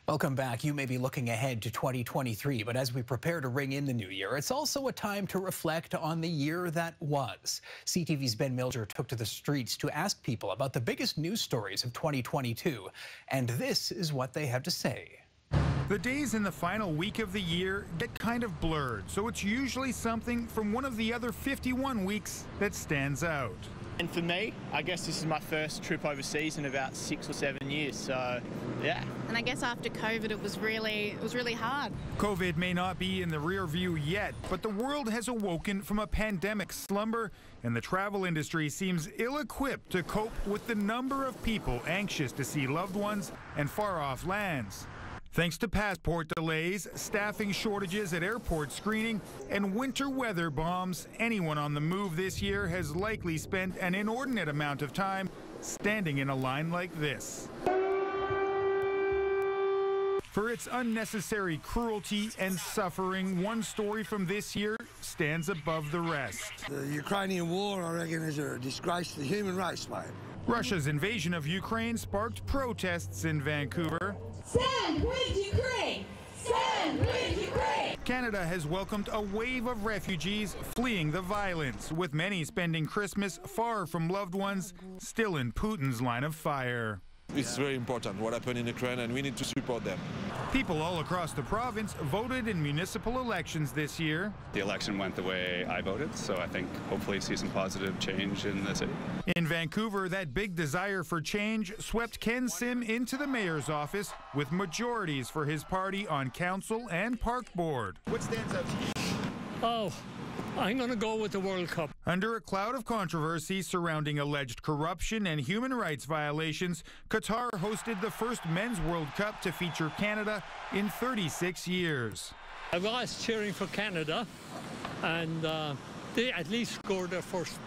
Welcome back. You may be looking ahead to 2023, but as we prepare to ring in the new year, it's also a time to reflect on the year that was. CTV's Ben Miljure took to the streets to ask people about the biggest news stories of 2022, and this is what they had to say. The days in the final week of the year get kind of blurred, so it's usually something from one of the other 51 weeks that stands out. And for me, I guess this is my first trip overseas in about 6 or 7 years, so yeah. And I guess after COVID, it was really hard. COVID may not be in the rear view yet, but the world has awoken from a pandemic slumber, and the travel industry seems ill-equipped to cope with the number of people anxious to see loved ones and far-off lands. Thanks to passport delays, staffing shortages at airport screening, and winter weather bombs, anyone on the move this year has likely spent an inordinate amount of time standing in a line like this. For its unnecessary cruelty and suffering, one story from this year stands above the rest. The Ukrainian war, I reckon, is a disgrace to the human race, mate. Russia's invasion of Ukraine sparked protests in Vancouver. Stand with Ukraine! Stand with Ukraine! Canada has welcomed a wave of refugees fleeing the violence, with many spending Christmas far from loved ones, still in Putin's line of fire. It's very important what happened in Ukraine, and we need to support them. People all across the province voted in municipal elections this year. The election went the way I voted, so I think hopefully see some positive change in the city. In Vancouver, that big desire for change swept Ken Sim into the mayor's office with majorities for his party on council and park board. What stands out to you? Oh, I'm going to go with the World Cup. Under a cloud of controversy surrounding alleged corruption and human rights violations, Qatar hosted the first Men's World Cup to feature Canada in 36 years. I was cheering for Canada, and they at least scored their first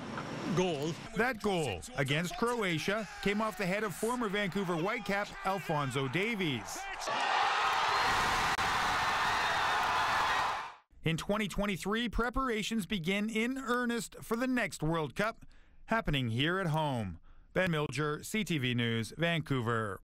goal. That goal against Croatia came off the head of former Vancouver Whitecap Alphonso Davies. In 2023, preparations begin in earnest for the next World Cup, happening here at home. Ben Miljure, CTV News, Vancouver.